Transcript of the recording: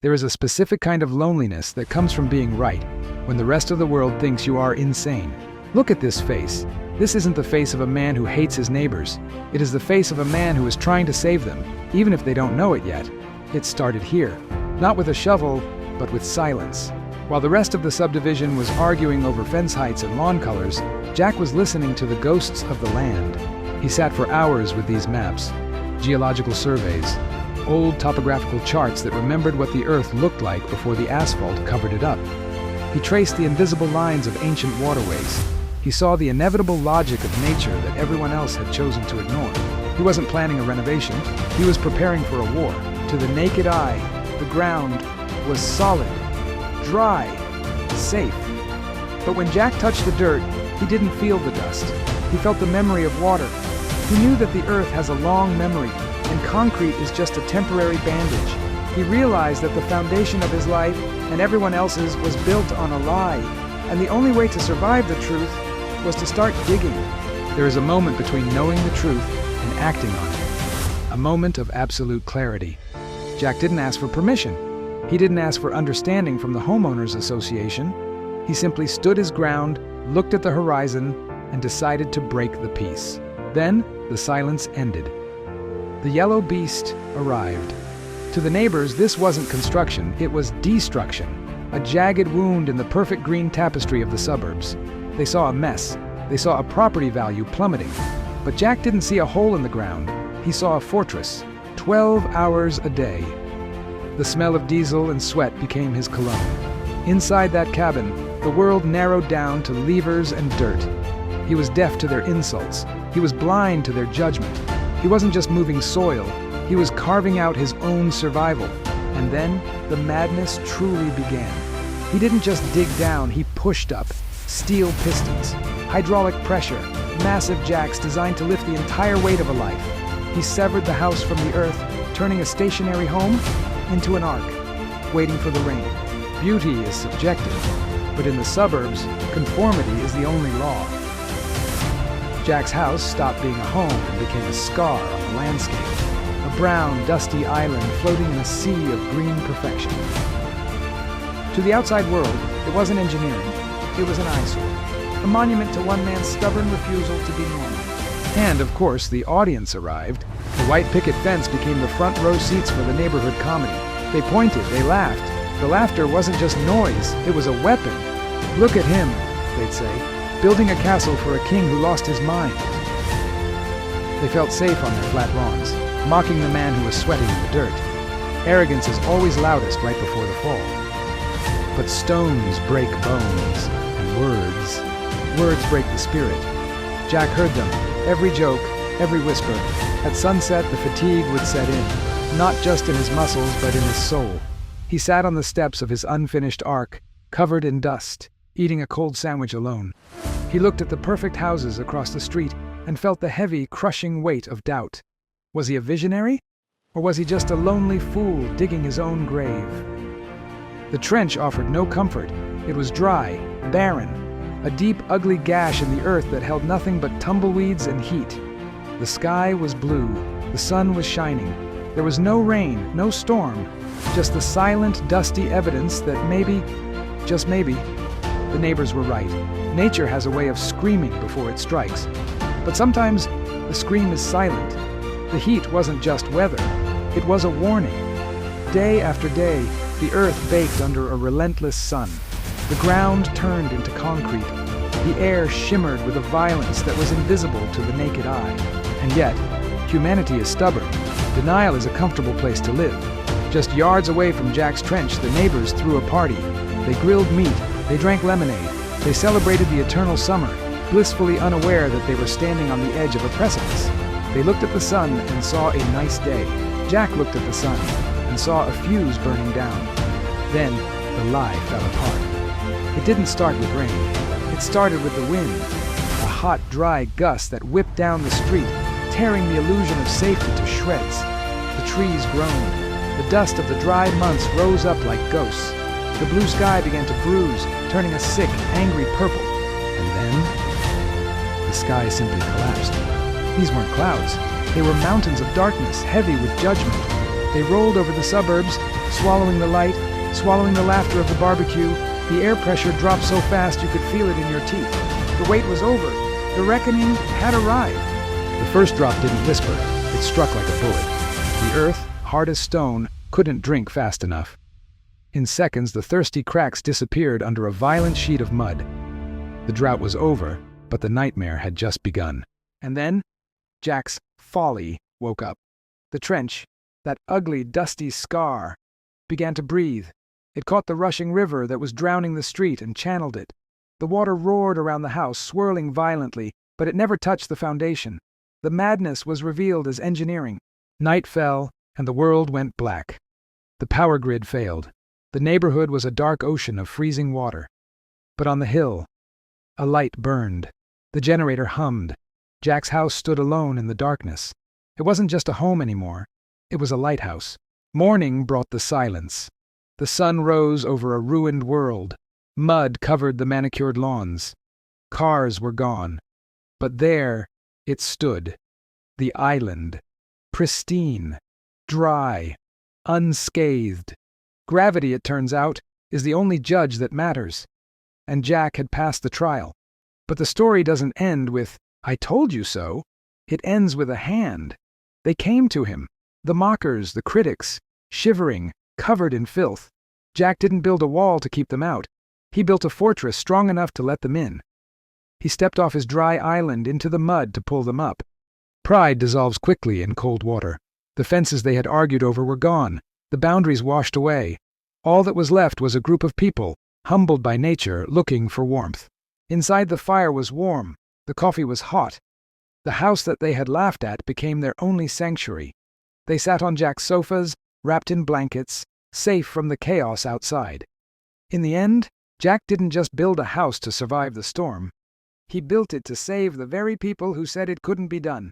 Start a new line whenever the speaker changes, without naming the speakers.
There is a specific kind of loneliness that comes from being right, when the rest of the world thinks you are insane. Look at this face. This isn't the face of a man who hates his neighbors. It is the face of a man who is trying to save them, even if they don't know it yet. It started here, not with a shovel, but with silence. While the rest of the subdivision was arguing over fence heights and lawn colors, Jack was listening to the ghosts of the land. He sat for hours with these maps, geological surveys, old topographical charts that remembered what the earth looked like before the asphalt covered it up. He traced the invisible lines of ancient waterways. He saw the inevitable logic of nature that everyone else had chosen to ignore. He wasn't planning a renovation. He was preparing for a war. To the naked eye, the ground was solid, dry, safe. But when Jack touched the dirt, he didn't feel the dust. He felt the memory of water. He knew that the earth has a long memory, and concrete is just a temporary bandage. He realized that the foundation of his life and everyone else's was built on a lie, and the only way to survive the truth was to start digging. There is a moment between knowing the truth and acting on it. A moment of absolute clarity. Jack didn't ask for permission. He didn't ask for understanding from the homeowners association. He simply stood his ground, looked at the horizon, and decided to break the peace. Then, the silence ended. The yellow beast arrived. To the neighbors, this wasn't construction, it was destruction. A jagged wound in the perfect green tapestry of the suburbs. They saw a mess. They saw a property value plummeting. But Jack didn't see a hole in the ground. He saw a fortress, 12 hours a day. The smell of diesel and sweat became his cologne. Inside that cabin, the world narrowed down to levers and dirt. He was deaf to their insults. He was blind to their judgment. He wasn't just moving soil, he was carving out his own survival. And then, the madness truly began. He didn't just dig down, he pushed up. Steel pistons, hydraulic pressure, massive jacks designed to lift the entire weight of a life. He severed the house from the earth, turning a stationary home into an ark, waiting for the rain. Beauty is subjective, but in the suburbs, conformity is the only law. Jack's house stopped being a home and became a scar on the landscape. A brown, dusty island floating in a sea of green perfection. To the outside world, it wasn't engineering, it was an eyesore. A monument to one man's stubborn refusal to be normal. And, of course, the audience arrived. The white picket fence became the front row seats for the neighborhood comedy. They pointed, they laughed. The laughter wasn't just noise, it was a weapon. Look at him, they'd say, building a castle for a king who lost his mind. They felt safe on their flat lawns, mocking the man who was sweating in the dirt. Arrogance is always loudest right before the fall. But stones break bones, and words break the spirit. Jack heard them, every joke, every whisper. At sunset, the fatigue would set in, not just in his muscles, but in his soul. He sat on the steps of his unfinished ark, covered in dust, eating a cold sandwich alone. He looked at the perfect houses across the street and felt the heavy, crushing weight of doubt. Was he a visionary? Or was he just a lonely fool digging his own grave? The trench offered no comfort. It was dry, barren, a deep, ugly gash in the earth that held nothing but tumbleweeds and heat. The sky was blue, the sun was shining. There was no rain, no storm, just the silent, dusty evidence that maybe, just maybe, the neighbors were right. Nature has a way of screaming before it strikes. But sometimes the scream is silent. The heat wasn't just weather, it was a warning. Day after day, the earth baked under a relentless sun. The ground turned into concrete. The air shimmered with a violence that was invisible to the naked eye. And yet, humanity is stubborn. Denial is a comfortable place to live. Just yards away from Jack's trench, the neighbors threw a party. They grilled meat, they drank lemonade, they celebrated the eternal summer, blissfully unaware that they were standing on the edge of a precipice. They looked at the sun and saw a nice day. Jack looked at the sun and saw a fuse burning down. Then, the lie fell apart. It didn't start with rain. It started with the wind, a hot, dry gust that whipped down the street, tearing the illusion of safety to shreds. The trees groaned. The dust of the dry months rose up like ghosts. The blue sky began to bruise, turning a sick, angry purple. And then, the sky simply collapsed. These weren't clouds. They were mountains of darkness, heavy with judgment. They rolled over the suburbs, swallowing the light, swallowing the laughter of the barbecue. The air pressure dropped so fast you could feel it in your teeth. The wait was over. The reckoning had arrived. The first drop didn't whisper. It struck like a bullet. The earth, hard as stone, couldn't drink fast enough. In seconds, the thirsty cracks disappeared under a violent sheet of mud. The drought was over, but the nightmare had just begun. And then, Jack's folly woke up. The trench, that ugly, dusty scar, began to breathe. It caught the rushing river that was drowning the street and channeled it. The water roared around the house, swirling violently, but it never touched the foundation. The madness was revealed as engineering. Night fell, and the world went black. The power grid failed. The neighborhood was a dark ocean of freezing water. But on the hill, a light burned. The generator hummed. Jack's house stood alone in the darkness. It wasn't just a home anymore. It was a lighthouse. Morning brought the silence. The sun rose over a ruined world. Mud covered the manicured lawns. Cars were gone. But there it stood. The island. Pristine. Dry. Unscathed. Gravity, it turns out, is the only judge that matters. And Jack had passed the trial. But the story doesn't end with, "I told you so." It ends with a hand. They came to him. The mockers, the critics, shivering, covered in filth. Jack didn't build a wall to keep them out. He built a fortress strong enough to let them in. He stepped off his dry island into the mud to pull them up. Pride dissolves quickly in cold water. The fences they had argued over were gone. The boundaries washed away. All that was left was a group of people, humbled by nature, looking for warmth. Inside the fire was warm. The coffee was hot. The house that they had laughed at became their only sanctuary. They sat on Jack's sofas, wrapped in blankets, safe from the chaos outside. In the end, Jack didn't just build a house to survive the storm. He built it to save the very people who said it couldn't be done.